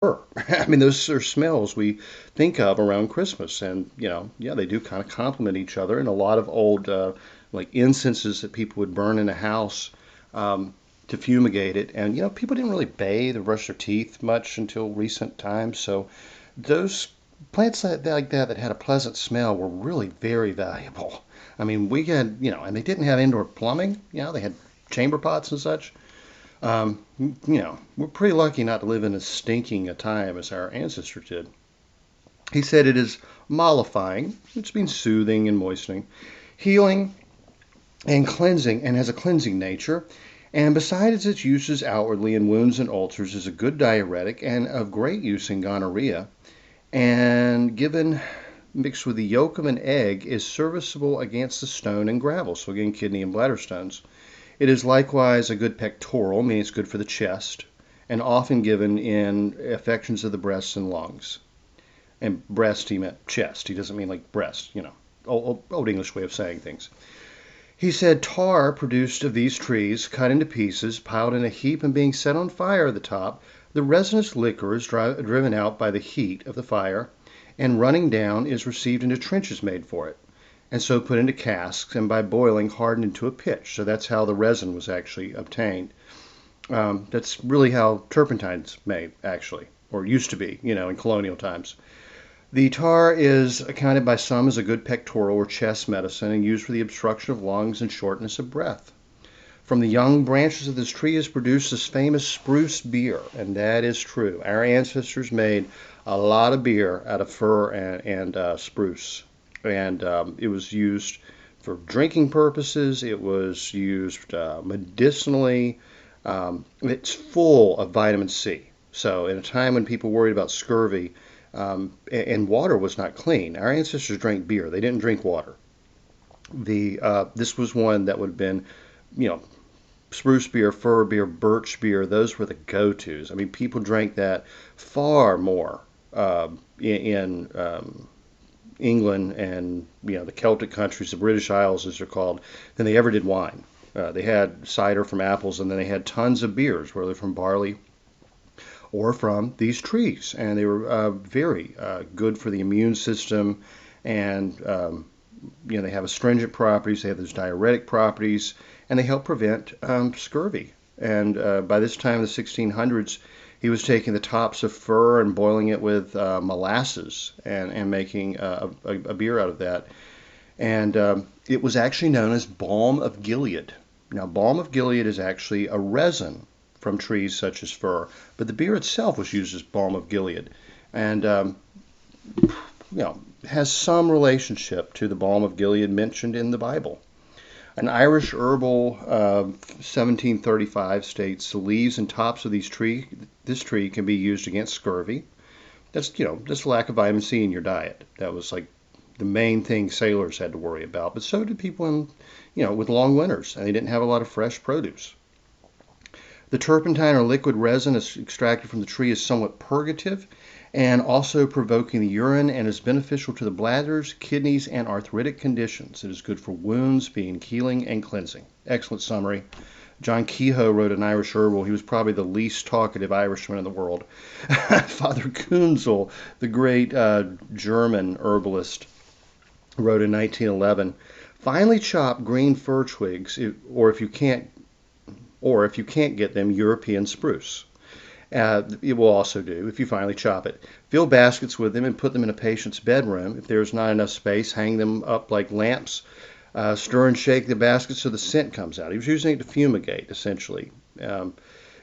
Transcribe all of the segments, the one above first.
I mean, those are smells we think of around Christmas, and yeah, they do kind of complement each other. And a lot of old like incenses that people would burn in a house to fumigate it, and people didn't really bathe or brush their teeth much until recent times. So those plants like that had a pleasant smell were really very valuable. I mean, we had and they didn't have indoor plumbing. They had chamber pots and such. We're pretty lucky not to live in as stinking a time as our ancestors did. He said it is mollifying, which means soothing and moistening, healing and cleansing, and has a cleansing nature. And besides its uses outwardly in wounds and ulcers, is a good diuretic and of great use in gonorrhea. And given mixed with the yolk of an egg, is serviceable against the stone and gravel. So again, kidney and bladder stones. It is likewise a good pectoral, meaning it's good for the chest, and often given in affections of the breasts and lungs. And breast, he meant chest. He doesn't mean like breast, old English way of saying things. He said tar produced of these trees, cut into pieces, piled in a heap, and being set on fire at the top, the resinous liquor is driven out by the heat of the fire, and running down is received into trenches made for it, and so put into casks, and by boiling hardened into a pitch. So that's how the resin was actually obtained. That's really how turpentine's made, actually, or used to be, in colonial times. The tar is accounted by some as a good pectoral or chest medicine and used for the obstruction of lungs and shortness of breath. From the young branches of this tree is produced this famous spruce beer, and that is true. Our ancestors made a lot of beer out of fir and spruce, and it was used for drinking purposes. It was used medicinally. It's full of vitamin C. So, in a time when people worried about scurvy and water was not clean, our ancestors drank beer. They didn't drink water. This was one that would have been, you know, spruce beer, fir beer, birch beer. Those were the go-tos. I mean, people drank that far more in England and the Celtic countries, the British Isles as they're called, than they ever did wine. They had cider from apples, and then they had tons of beers, whether from barley or from these trees, and they were very good for the immune system, and they have astringent properties, they have those diuretic properties, and they help prevent scurvy. And by this time in the 1600s, he was taking the tops of fir and boiling it with molasses and making a beer out of that. And it was actually known as balm of Gilead. Now, balm of Gilead is actually a resin from trees such as fir, but the beer itself was used as balm of Gilead, and has some relationship to the balm of Gilead mentioned in the Bible. An Irish herbal 1735 states the leaves and tops of this tree can be used against scurvy. That's just lack of vitamin C in your diet. That was like the main thing sailors had to worry about, but so did people with long winters, and they didn't have a lot of fresh produce. The turpentine or liquid resin is extracted from the tree is somewhat purgative and also provoking the urine, and is beneficial to the bladders, kidneys, and arthritic conditions. It is good for wounds, being healing and cleansing. Excellent summary. John Kehoe wrote an Irish herbal. He was probably the least talkative Irishman in the world. Father Kunzel, the great German herbalist, wrote in 1911, finely chop green fir twigs, or if you can't get them, European spruce. It will also do if you finally chop it. Fill baskets with them and put them in a patient's bedroom. If there's not enough space, hang them up like lamps. Stir and shake the basket so the scent comes out. He was using it to fumigate, essentially,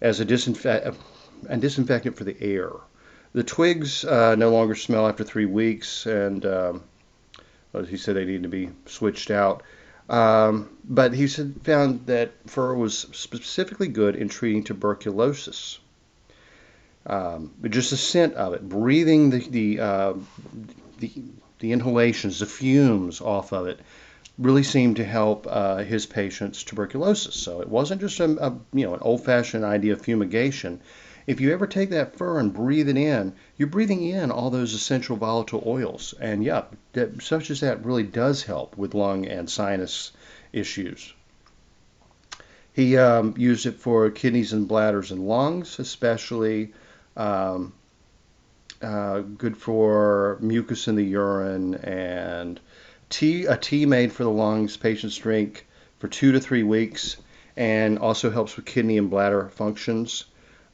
as a disinfectant for the air. The twigs no longer smell after 3 weeks, and he said they need to be switched out. But he found that fir was specifically good in treating tuberculosis. Just the scent of it, breathing the inhalations, the fumes off of it, really seemed to help his patients' tuberculosis. So it wasn't just an old-fashioned idea of fumigation. If you ever take that fir and breathe it in, you're breathing in all those essential volatile oils, and such as that really does help with lung and sinus issues. He used it for kidneys and bladders and lungs, especially good for mucus in the urine, and a tea made for the lungs. Patients drink for 2 to 3 weeks, and also helps with kidney and bladder functions.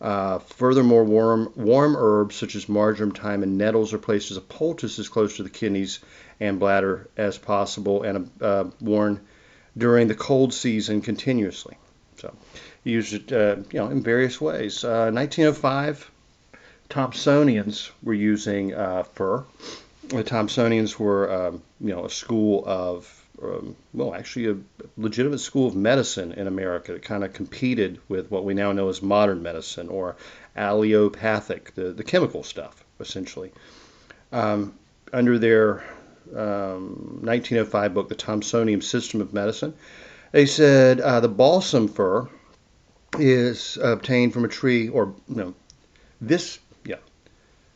Furthermore, warm herbs such as marjoram, thyme, and nettles are placed as a poultice as close to the kidneys and bladder as possible, and worn during the cold season continuously. So, used it, in various ways. 1905, Thompsonians were using fir. The Thompsonians were, a school of actually a legitimate school of medicine in America that kind of competed with what we now know as modern medicine, or allopathic, the chemical stuff, essentially. Under their 1905 book, The Thompsonian System of Medicine, they said the balsam fir is obtained from a tree,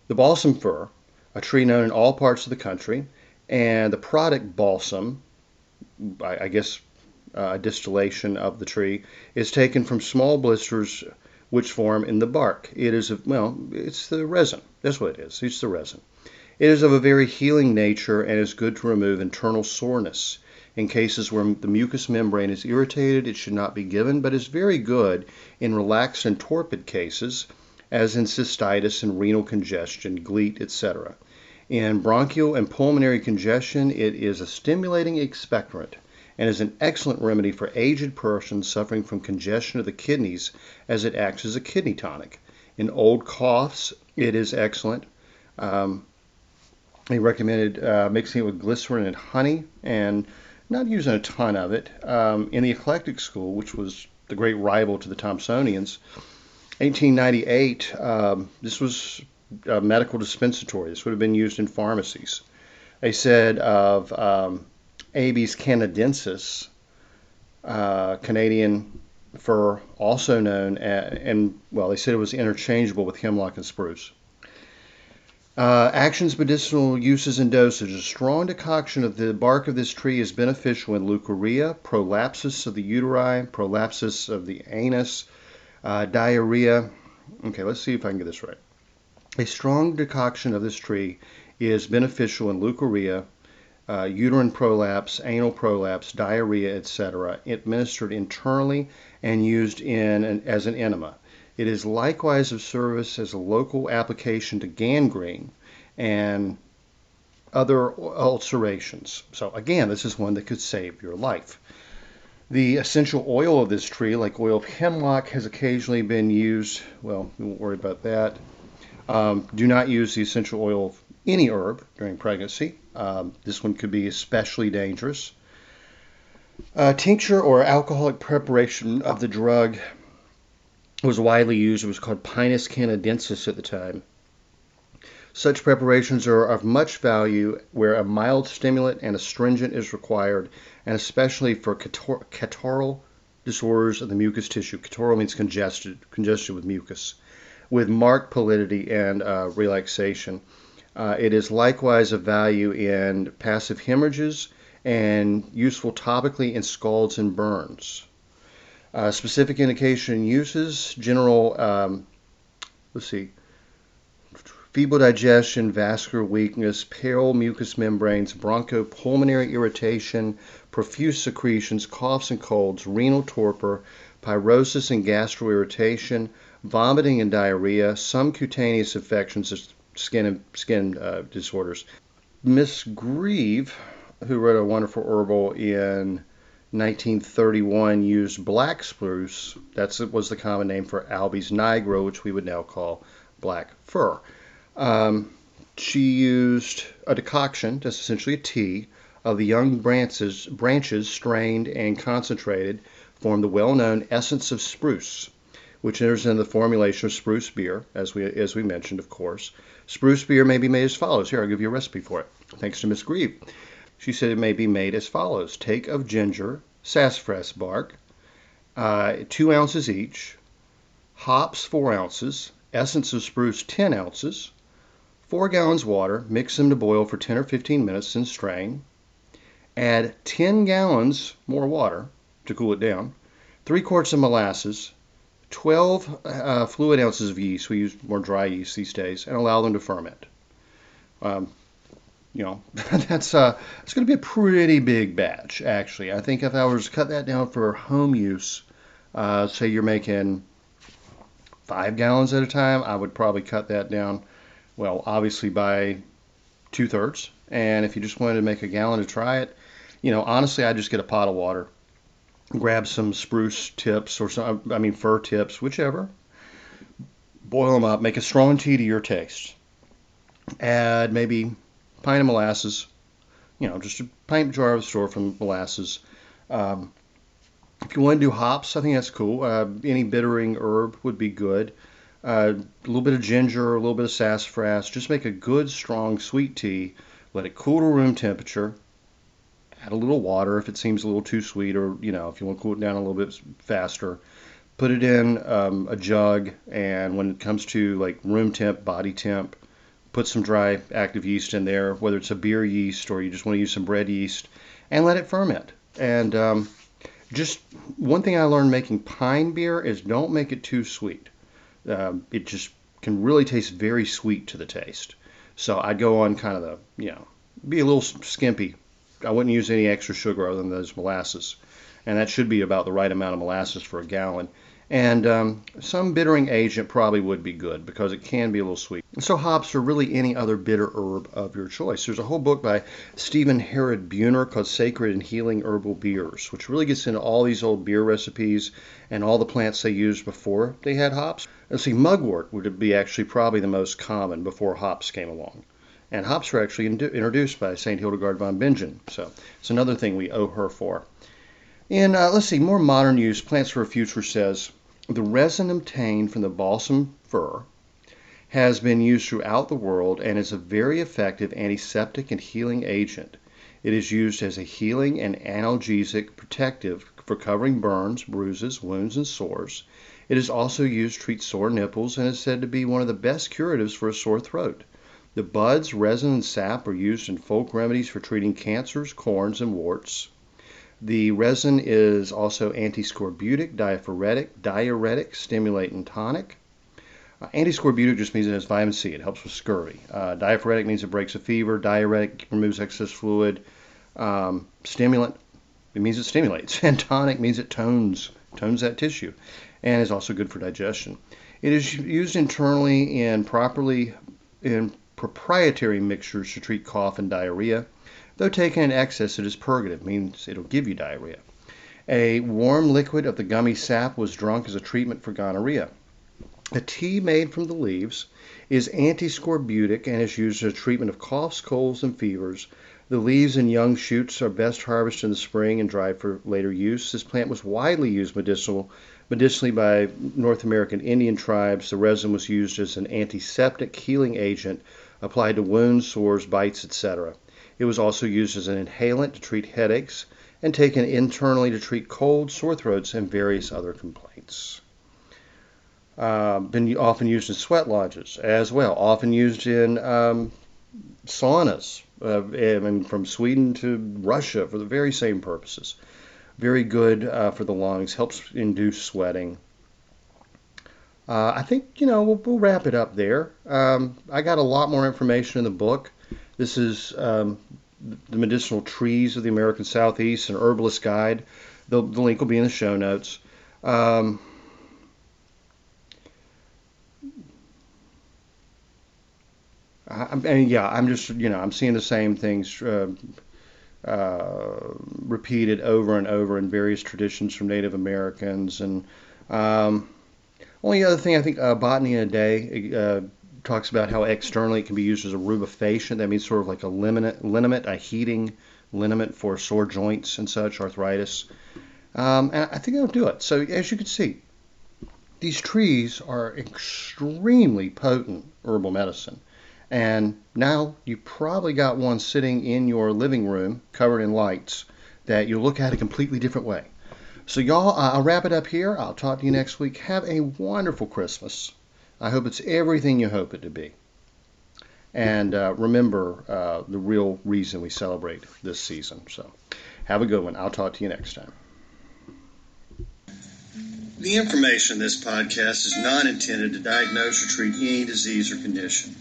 the balsam fir, a tree known in all parts of the country, and the product balsam, I guess a distillation of the tree, is taken from small blisters which form in the bark. It is, it's the resin. That's what it is. It's the resin. It is of a very healing nature and is good to remove internal soreness. In cases where the mucous membrane is irritated, it should not be given, but is very good in relaxed and torpid cases, as in cystitis and renal congestion, GLEAT, etc. In bronchial and pulmonary congestion, it is a stimulating expectorant and is an excellent remedy for aged persons suffering from congestion of the kidneys, as it acts as a kidney tonic. In old coughs, it is excellent. They recommended mixing it with glycerin and honey, and not using a ton of it. In the eclectic school, which was the great rival to the Thompsonians, 1898, this was a medical dispensatory. This would have been used in pharmacies. They said of Abies canadensis, Canadian fir, also known they said it was interchangeable with hemlock and spruce. Actions, medicinal uses, and dosage. A strong decoction of the bark of this tree is beneficial in leukorrhea, prolapsus of the uteri, prolapsus of the anus, diarrhea. Okay, let's see if I can get this right. A strong decoction of this tree is beneficial in leukorrhea, uterine prolapse, anal prolapse, diarrhea, etc., administered internally and used as an enema. It is likewise of service as a local application to gangrene and other ulcerations. So again, this is one that could save your life. The essential oil of this tree, like oil of hemlock, has occasionally been used. Well, we won't worry about that. Do not use the essential oil of any herb during pregnancy. This one could be especially dangerous. Tincture or alcoholic preparation of the drug was widely used. It was called Pinus canadensis at the time. Such preparations are of much value where a mild stimulant and astringent is required, and especially for catarrhal disorders of the mucous tissue. Catarrhal means congested with mucus, with marked pallidity and relaxation. It is likewise of value in passive hemorrhages and useful topically in scalds and burns. Specific indication and uses, general, feeble digestion, vascular weakness, pale mucous membranes, bronchopulmonary irritation, profuse secretions, coughs and colds, renal torpor, pyrosis and gastroirritation, vomiting and diarrhea, some cutaneous infections, skin disorders. Miss Grieve, who wrote a wonderful herbal in 1931, used black spruce. That was the common name for Abies nigro, which we would now call black fir. She used a decoction, that's essentially a tea, of the young branches strained and concentrated, formed the well-known essence of spruce, which enters into the formulation of spruce beer, as we mentioned, of course. Spruce beer may be made as follows. Here, I'll give you a recipe for it. Thanks to Miss Grieve. She said it may be made as follows. Take of ginger, sassafras bark, 2 ounces each, hops 4 ounces, essence of spruce 10 ounces, 4 gallons water, mix them to boil for 10 or 15 minutes, then strain. Add 10 gallons more water to cool it down, 3 quarts of molasses, 12 fluid ounces of yeast. We use more dry yeast these days, and allow them to ferment. Um, that's it's going to be a pretty big batch, actually. I think if I was to cut that down for home use, say you're making 5 gallons at a time, I would probably cut that down, well, obviously by 2/3. And if you just wanted to make a gallon to try it, honestly, I'd just get a pot of water, grab some spruce tips or fir tips, whichever, boil them up, make a strong tea to your taste. Add maybe a pint of molasses, just a pint jar of the store from molasses. If you want to do hops, I think that's cool. Any bittering herb would be good. A little bit of ginger, a little bit of sassafras. Just make a good, strong, sweet tea. Let it cool to room temperature. Add a little water if it seems a little too sweet, or if you want to cool it down a little bit faster. Put it in a jug, and when it comes to like room temp, body temp, put some dry active yeast in there, whether it's a beer yeast or you just want to use some bread yeast, and let it ferment. And just one thing I learned making pine beer is don't make it too sweet. It just can really taste very sweet to the taste. So I'd go on kind of be a little skimpy. I wouldn't use any extra sugar other than those molasses. And that should be about the right amount of molasses for a gallon. And some bittering agent probably would be good because it can be a little sweet. So hops are really any other bitter herb of your choice. There's a whole book by Stephen Herod Buhner called Sacred and Healing Herbal Beers, which really gets into all these old beer recipes and all the plants they used before they had hops. Let's see, mugwort would be actually probably the most common before hops came along. And hops were actually introduced by St. Hildegard von Bingen. So it's another thing we owe her for. In, let's see, more modern use, Plants for a Future says, the resin obtained from the balsam fir has been used throughout the world and is a very effective antiseptic and healing agent. It is used as a healing and analgesic protective for covering burns, bruises, wounds, and sores. It is also used to treat sore nipples and is said to be one of the best curatives for a sore throat. The buds, resin, and sap are used in folk remedies for treating cancers, corns, and warts. The resin is also antiscorbutic, diuretic, stimulating, tonic. Antiscorbutic just means it has vitamin C. It helps with scurvy. Diaphoretic means it breaks a fever. Diuretic removes excess fluid. Stimulant, it means it stimulates. And tonic means it tones that tissue, and is also good for digestion. It is used internally in proprietary mixtures to treat cough and diarrhea. Though taken in excess, it is purgative, means it'll give you diarrhea. A warm liquid of the gummy sap was drunk as a treatment for gonorrhea. A tea made from the leaves is antiscorbutic and is used as a treatment of coughs, colds, and fevers. The leaves and young shoots are best harvested in the spring and dried for later use. This plant was widely used medicinally by North American Indian tribes. The resin was used as an antiseptic healing agent applied to wounds, sores, bites, etc. It was also used as an inhalant to treat headaches and taken internally to treat colds, sore throats, and various other complaints. Been often used in sweat lodges as well, often used in saunas, from Sweden to Russia for the very same purposes. Very good for the lungs, helps induce sweating. I think, we'll wrap it up there. I got a lot more information in the book. This is the Medicinal Trees of the American Southeast, an Herbalist Guide. The link will be in the show notes. I'm just, I'm seeing the same things repeated over and over in various traditions from Native Americans. And only other thing, I think Botany in a Day talks about how externally it can be used as a rubefacient. That means sort of like a liniment, a heating liniment for sore joints and such, arthritis. And I think that'll do it. So as you can see, these trees are extremely potent herbal medicine. And now you probably got one sitting in your living room covered in lights that you look at a completely different way. So y'all, I'll wrap it up here. I'll talk to you next week. Have a wonderful Christmas. I hope it's everything you hope it to be. And remember the real reason we celebrate this season. So have a good one. I'll talk to you next time. The information in this podcast is not intended to diagnose or treat any disease or condition.